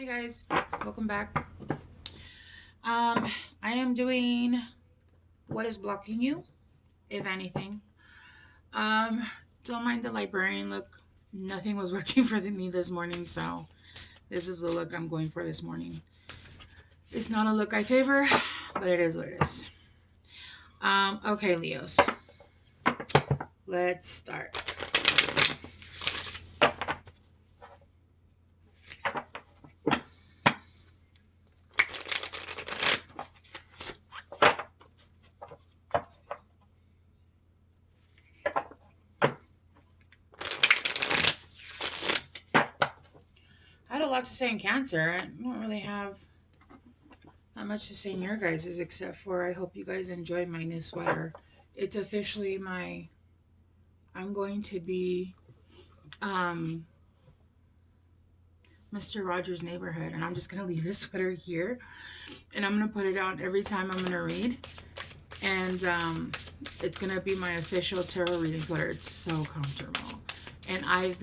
Hi guys, welcome back. I am doing what is blocking you, if anything. Um, don't mind the librarian look. Nothing was working for me this morning, so this is the look I'm going for this morning. It's not a look I favor, but it is what it is. Okay, Leos. Let's start. I had a lot to say in Cancer. I don't really have not much to say in your guys's, except for I hope you guys enjoy my new sweater. It's officially I'm going to be Mr. Rogers' Neighborhood, and I'm just gonna leave this sweater here, and I'm gonna put it on every time I'm gonna read, and it's gonna be my official tarot reading sweater. It's so comfortable, and I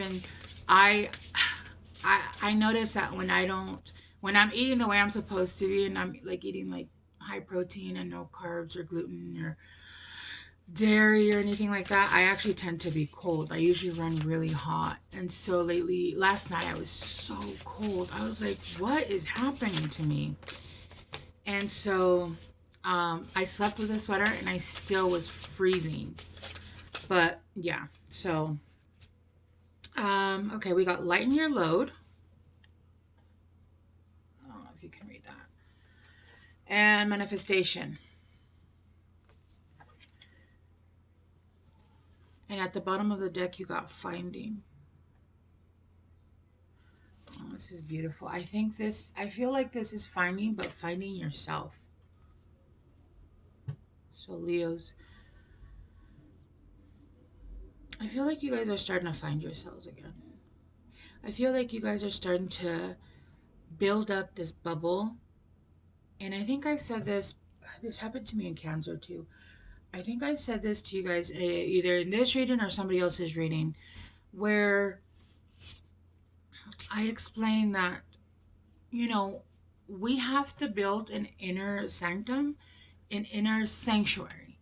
notice that when I'm eating the way I'm supposed to be, and I'm like eating like high protein and no carbs or gluten or dairy or anything like that, I actually tend to be cold. I usually run really hot. And so lately, last night I was so cold. I was like, what is happening to me? And so I slept with a sweater and I still was freezing. But yeah, so okay, we got lighten your load. I don't know if you can read that. And manifestation. And at the bottom of the deck, you got finding. Oh, this is beautiful. I feel like this is finding, but finding yourself. So Leos, I feel like you guys are starting to find yourselves again. I feel like you guys are starting to build up this bubble. And I think I've said this happened to me in Cancer too. I think I said this to you guys either in this reading or somebody else's reading, where I explained that, we have to build an inner sanctum, an inner sanctuary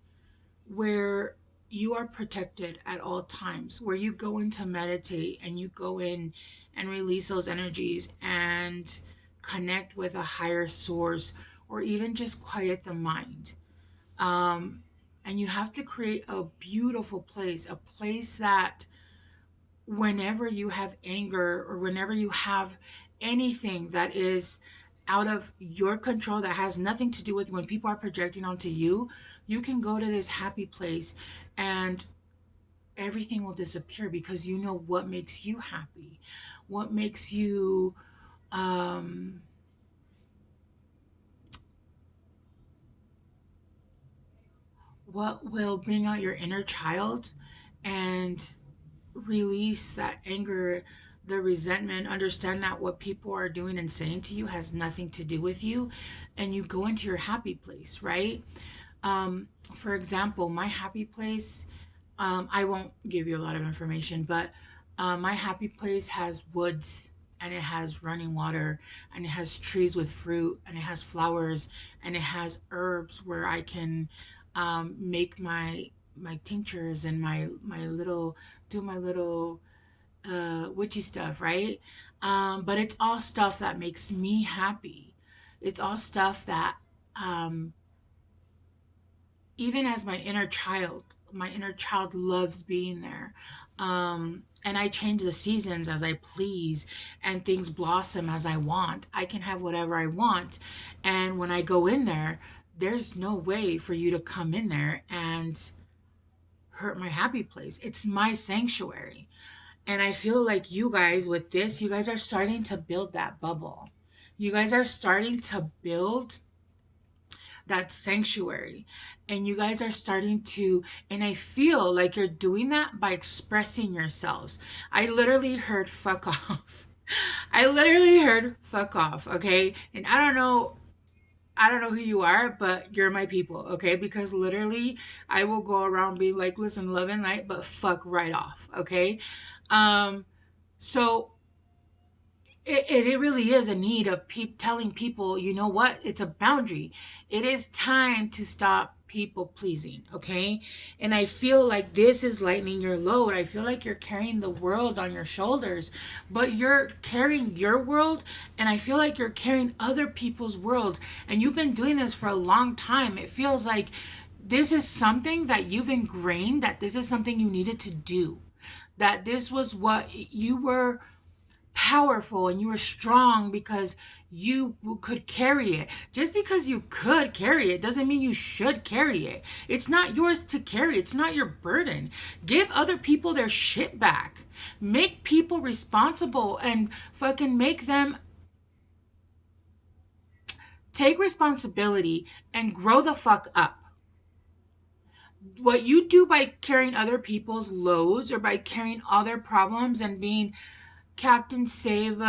where you are protected at all times, where you go in to meditate and you go in and release those energies and connect with a higher source, or even just quiet the mind. And you have to create a beautiful place, a place that whenever you have anger or whenever you have anything that is out of your control, that has nothing to do with when people are projecting onto you, you can go to this happy place and everything will disappear, because you know what makes you happy, what makes you what will bring out your inner child and release that anger, the resentment. Understand that what people are doing and saying to you has nothing to do with you, and you go into your happy place, right? For example, my happy place, I won't give you a lot of information, but my happy place has woods, and it has running water, and it has trees with fruit, and it has flowers, and it has herbs where I can make my tinctures and my little do my little witchy stuff, right? But it's all stuff that makes me happy. It's all stuff that um, even as my inner child loves being there. And I change the seasons as I please, and things blossom as I want. I can have whatever I want. And when I go in there, there's no way for you to come in there and hurt my happy place. It's my sanctuary. And I feel like you guys, with this, you guys are starting to build that bubble. You guys are starting to build that sanctuary, and you guys are starting to, and I feel like you're doing that by expressing yourselves. I literally heard fuck off. I literally heard fuck off, okay? And I don't know who you are, but you're my people, okay? Because literally I will go around being like, listen, love and light, but fuck right off, okay? So it really is a need of telling people, you know what? It's a boundary. It is time to stop people pleasing, okay? And I feel like this is lightening your load. I feel like you're carrying the world on your shoulders, but you're carrying your world, and I feel like you're carrying other people's worlds. And you've been doing this for a long time. It feels like this is something that you've ingrained, that this is something you needed to do, that this was what you were powerful and you were strong because you could carry it. Just because you could carry it doesn't mean you should carry it. It's not yours to carry. It's not your burden. Give other people their shit back. Make people responsible and fucking make them take responsibility and grow the fuck up. What you do by carrying other people's loads or by carrying other problems and being Captain Save,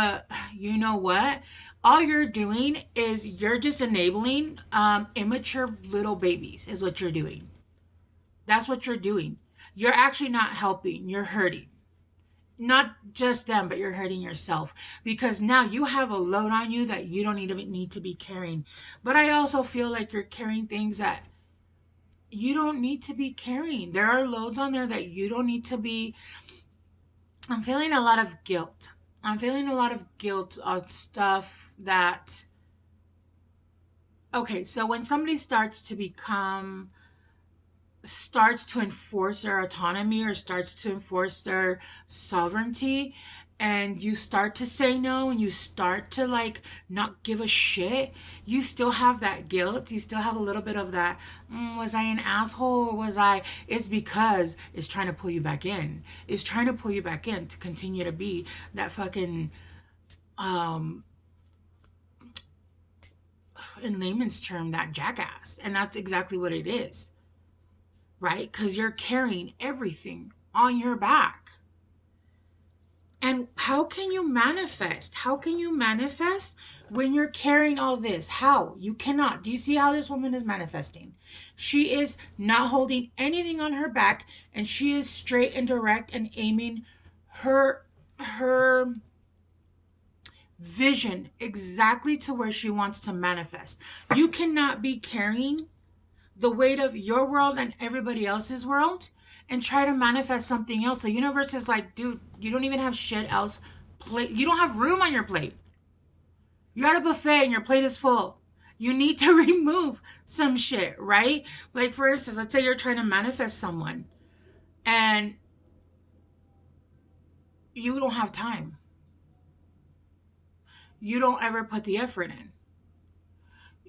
you know what? All you're doing is you're just enabling immature little babies, is what you're doing. That's what you're doing. You're actually not helping, you're hurting. Not just them, but you're hurting yourself because now you have a load on you that you don't even need to be carrying. But I also feel like you're carrying things that you don't need to be carrying. There are loads on there that you don't need to be. I'm feeling a lot of guilt. I'm feeling a lot of guilt on stuff that. Okay, so when somebody starts to enforce their autonomy or starts to enforce their sovereignty, and you start to say no and you start to like not give a shit, you still have that guilt. You still have a little bit of that, was I an asshole or was I? It's because it's trying to pull you back in. It's trying to pull you back in to continue to be that fucking, um in layman's term, that jackass. And that's exactly what it is, right? Because you're carrying everything on your back. And how can you manifest? How can you manifest when you're carrying all this? How? You cannot. Do you see how this woman is manifesting? She is not holding anything on her back, and she is straight and direct and aiming her vision exactly to where she wants to manifest. You cannot be carrying the weight of your world and everybody else's world and try to manifest something else. The universe is like, dude, you don't even have shit else. You don't have room on your plate. You're at a buffet and your plate is full. You need to remove some shit, right? Like, for instance, let's say you're trying to manifest someone and you don't have time. You don't ever put the effort in.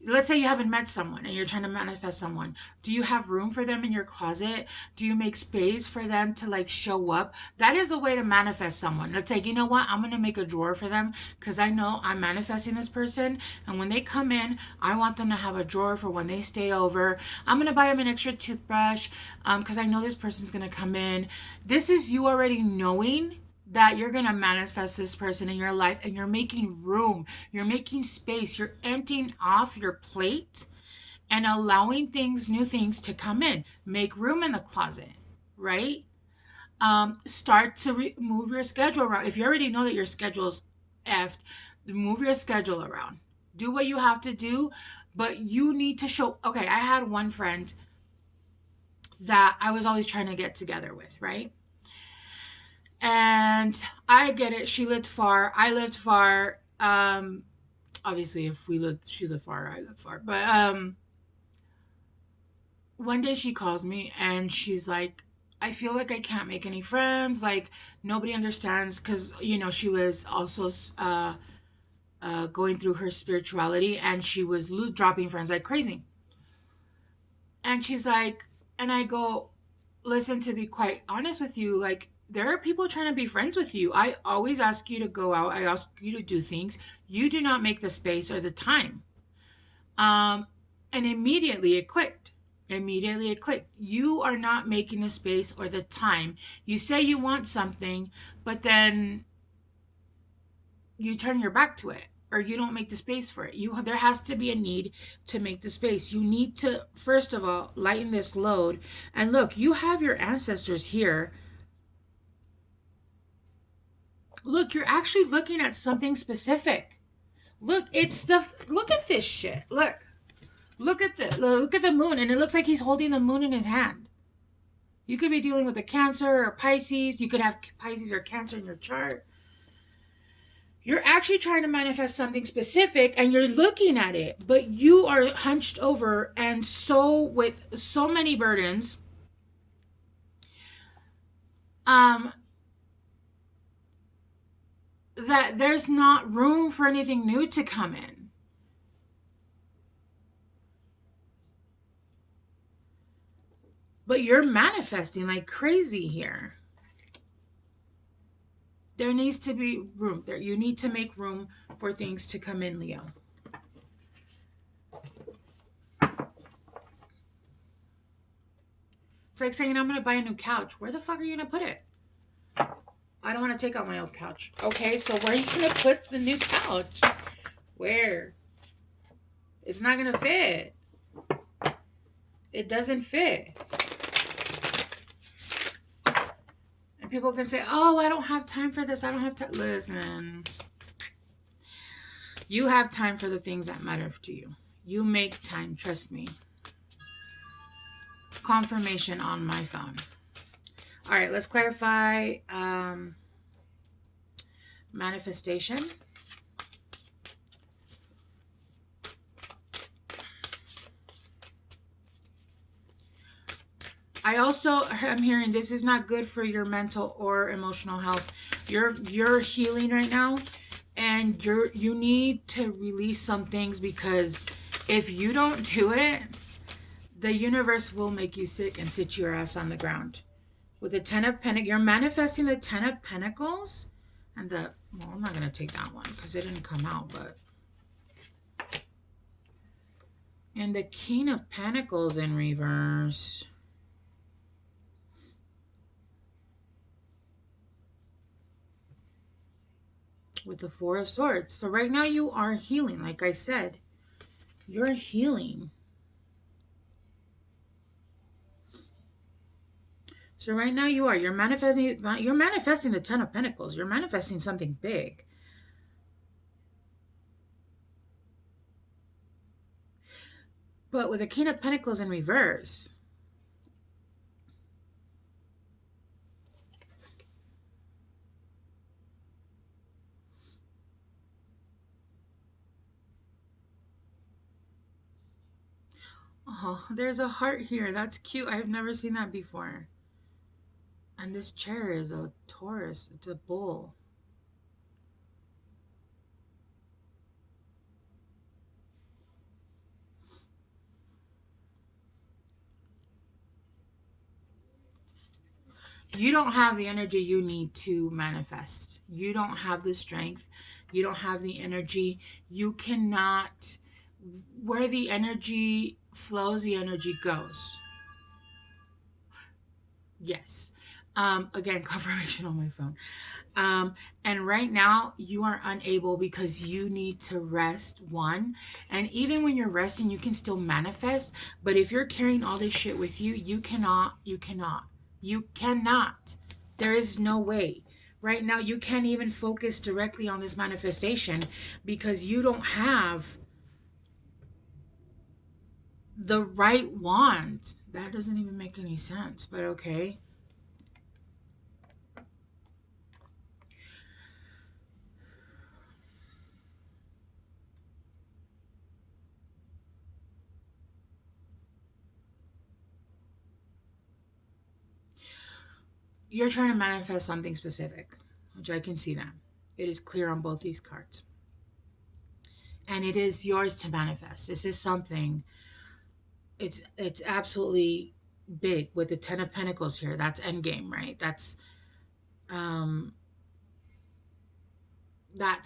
Let's say you haven't met someone and you're trying to manifest someone. Do you have room for them in your closet? Do you make space for them to like show up? That is a way to manifest someone. Let's say, you know what? I'm going to make a drawer for them because I know I'm manifesting this person. And when they come in, I want them to have a drawer for when they stay over. I'm going to buy them an extra toothbrush because I know this person's going to come in. This is you already knowing that you're going to manifest this person in your life, and you're making room, you're making space, you're emptying off your plate and allowing new things to come in. Make room in the closet, right? Start to move your schedule around. If you already know that your schedule's effed, move your schedule around. Do what you have to do, but you need to show. Okay, I had one friend that I was always trying to get together with, right? And I get it. She lived far. I lived far. Obviously, if she lived far, I lived far. But one day she calls me and she's like, I feel like I can't make any friends. Like, nobody understands, because she was also going through her spirituality, and she was dropping friends like crazy. And she's like, and I go, listen, to be quite honest with you, like, there are people trying to be friends with you. I always ask you to go out. I ask you to do things. You do not make the space or the time. And immediately it clicked. You are not making the space or the time. You say you want something, but then you turn your back to it, or you don't make the space for it. There has to be a need to make the space. You need to, first of all, lighten this load. And look, you have your ancestors here Look, you're actually looking at something specific. Look, look at this shit. Look at the moon, and it looks like he's holding the moon in his hand. You could be dealing with a Cancer or Pisces. You could have Pisces or Cancer in your chart. You're actually trying to manifest something specific, and you're looking at it, but you are hunched over and so with so many burdens. That there's not room for anything new to come in. But you're manifesting like crazy here. There needs to be room there. You need to make room for things to come in, Leo. It's like saying, I'm going to buy a new couch. Where the fuck are you going to put it? I don't want to take out my old couch. Okay, so where are you going to put the new couch? Where? It's not going to fit. It doesn't fit. And people can say, oh, I don't have time for this. I don't have time. Listen. You have time for the things that matter to you. You make time, trust me. Confirmation on my phone. All right, let's clarify manifestation. I also am hearing this is not good for your mental or emotional health. You're healing right now, and you need to release some things, because if you don't do it, the universe will make you sick and sit your ass on the ground. With the 10 of Pentacles, you're manifesting the 10 of Pentacles and well, I'm not going to take that one because it didn't come out, but. And the King of Pentacles in reverse. With the Four of Swords. So right now you are healing, like I said. You're healing. So right now you're manifesting the 10 of Pentacles. You're manifesting something big. But with the King of Pentacles in reverse, oh, there's a heart here. That's cute. I've never seen that before. And this chair is a Taurus. It's a bull. You don't have the energy you need to manifest. You don't have the strength. You don't have the energy. You cannot. Where the energy flows, the energy goes. Yes. Again, confirmation on my phone. And right now you are unable because you need to rest, one. And even when you're resting, you can still manifest. But if you're carrying all this shit with you, you cannot. There is no way. Right now, you can't even focus directly on this manifestation because you don't have the right wand. That doesn't even make any sense, but okay. You're trying to manifest something specific, which I can see that. It is clear on both these cards. And it is yours to manifest. This is something, it's absolutely big with the 10 of Pentacles here. That's endgame, right? That's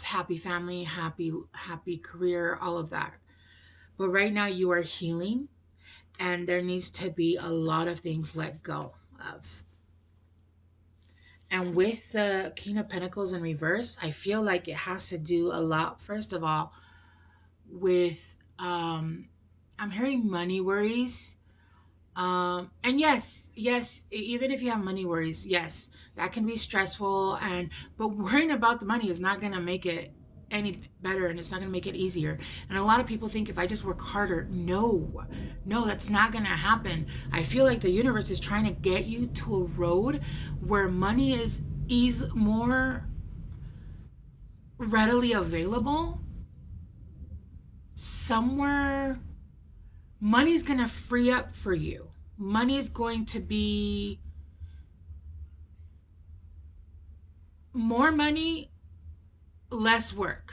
happy family, happy career, all of that. But right now you are healing, and there needs to be a lot of things let go of. And with the King of Pentacles in reverse, I feel like it has to do a lot, first of all, with I'm hearing money worries. And yes, even if you have money worries, yes, that can be stressful. But worrying about the money is not gonna make it any better, and it's not gonna make it easier. And a lot of people think if I just work harder, no, that's not gonna happen. I feel like the universe is trying to get you to a road where money is more readily available. Somewhere, money's gonna free up for you. Money is going to be more money, less work.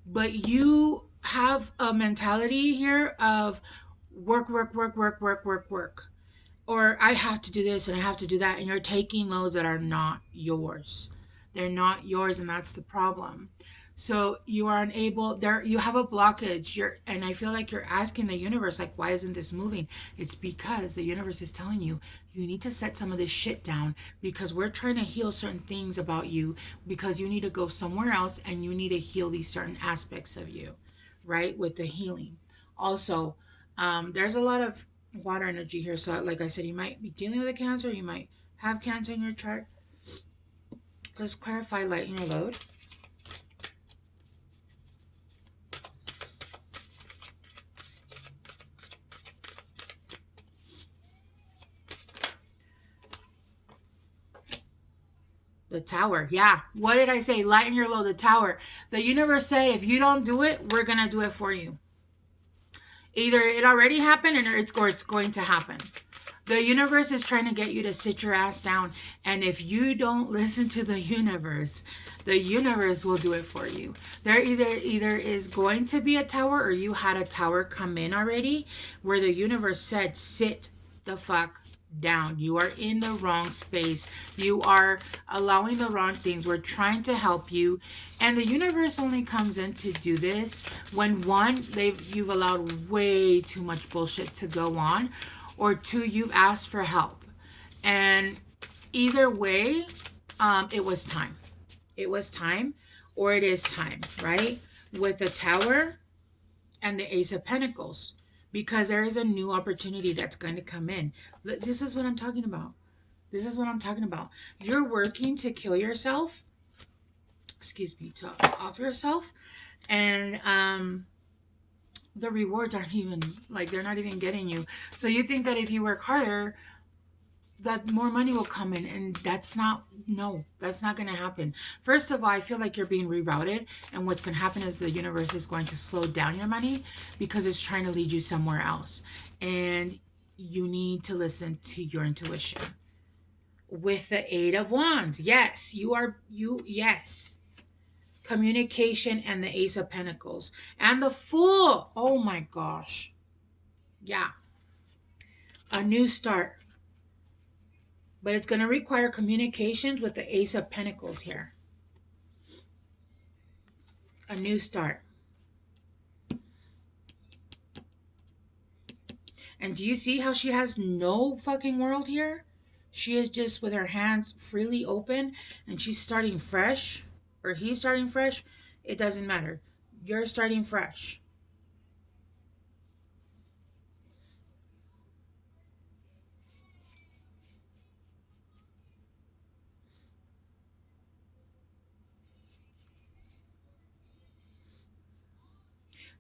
But you have a mentality here of work, work, work, work, work, work, work. Or I have to do this and I have to do that. And you're taking loads that are not yours. They're not yours, and that's the problem. So you are unable there, you have a blockage. And I feel like you're asking the universe, like, why isn't this moving? It's because the universe is telling you you need to set some of this shit down, because we're trying to heal certain things about you, because you need to go somewhere else and you need to heal these certain aspects of you, right? With the healing. Also, there's a lot of water energy here. So, like I said, you might be dealing with a cancer, you might have cancer in your chart. Let's clarify, lighten your load. The Tower. Yeah. What did I say? Lighten your load. The Tower. The universe said, if you don't do it, we're going to do it for you. Either it already happened or it's going to happen. The universe is trying to get you to sit your ass down. And if you don't listen to the universe will do it for you. There either is going to be a tower, or you had a tower come in already where the universe said, sit the fuck down. You are in the wrong space. You are allowing the wrong things. We're trying to help you. And the universe only comes in to do this when, one, you've allowed way too much bullshit to go on, or two, you've asked for help. And either way, it was time. It was time, or it is time, right? With the Tower and the Ace of Pentacles, because there is a new opportunity that's going to come in. This is what I'm talking about. This is what I'm talking about. You're working to kill yourself, to off yourself, and the rewards aren't even, like, they're not even getting you. So you think that if you work harder, that more money will come in, and that's not going to happen. First of all, I feel like you're being rerouted, and what's going to happen is the universe is going to slow down your money because it's trying to lead you somewhere else, and you need to listen to your intuition. With the Eight of Wands, yes, yes, communication, and the Ace of Pentacles and the Fool. Oh my gosh. Yeah, a new start. But it's going to require communications with the Ace of Pentacles here. A new start. And do you see how she has no fucking world here? She is just with her hands freely open, and she's starting fresh. Or he's starting fresh. It doesn't matter. You're starting fresh.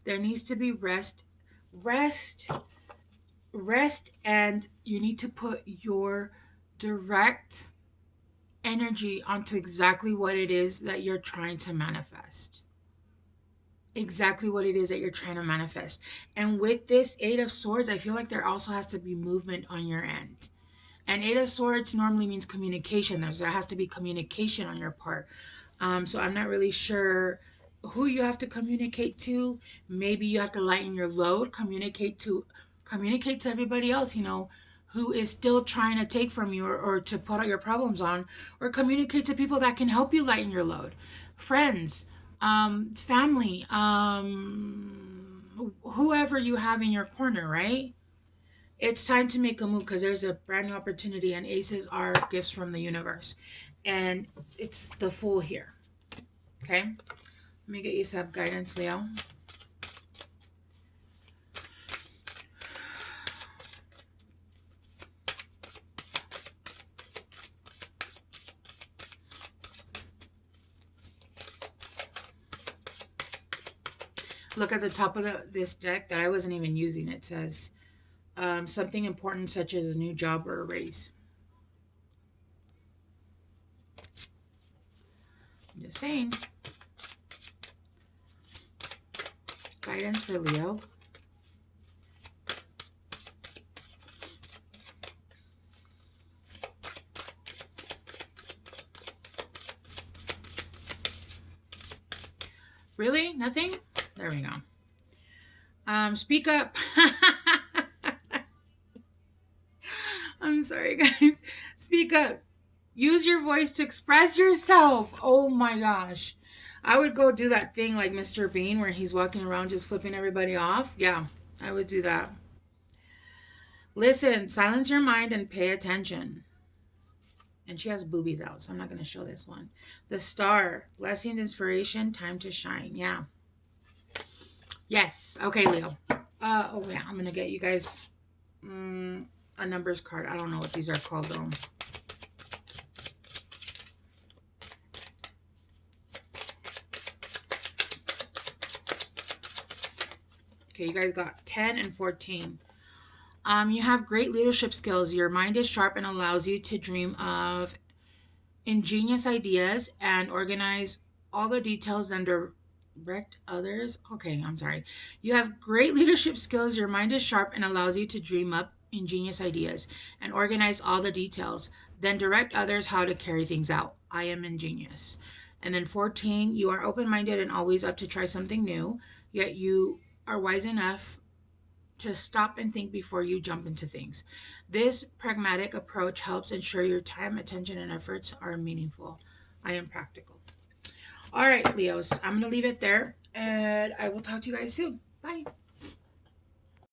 There needs to be rest. Rest. Rest, and you need to put your direct energy onto exactly what it is that you're trying to manifest. Exactly what it is that you're trying to manifest. And with this Eight of Swords, I feel like there also has to be movement on your end. And Eight of Swords normally means communication. There has to be communication on your part. So I'm not really sure who you have to communicate to. Maybe you have to lighten your load, communicate to everybody else, who is still trying to take from you, or to put out your problems on, or communicate to people that can help you lighten your load. Friends, family, whoever you have in your corner, right? It's time to make a move, because there's a brand new opportunity, and aces are gifts from the universe. And it's the Fool here. Okay? Let me get you some guidance, Leo. Look at the top of this deck that I wasn't even using. It says something important such as a new job or a raise. I'm just saying. Guidance for Leo. Really? Nothing? There we go. Speak up. I'm sorry, guys. Speak up. Use your voice to express yourself. Oh my gosh. I would go do that thing like Mr. Bean where he's walking around just flipping everybody off. Yeah, I would do that. Listen, silence your mind and pay attention. And she has boobies out, so I'm not going to show this one. The Star. Blessings, inspiration, time to shine. Yeah. Yes. Okay, Leo. Oh, yeah. I'm going to get you guys a numbers card. I don't know what these are called, though. Okay, you guys got 10 and 14. You have great leadership skills. Your mind is sharp and allows you to dream of ingenious ideas and organize all the details and direct others. Okay, I'm sorry. You have great leadership skills. Your mind is sharp and allows you to dream up ingenious ideas and organize all the details, then direct others how to carry things out. I am ingenious. And then 14, you are open minded and always up to try something new, yet you are wise enough to stop and think before you jump into things. This pragmatic approach helps ensure your time, attention, and efforts are meaningful. I am practical. All right, Leos, I'm going to leave it there, and I will talk to you guys soon. Bye.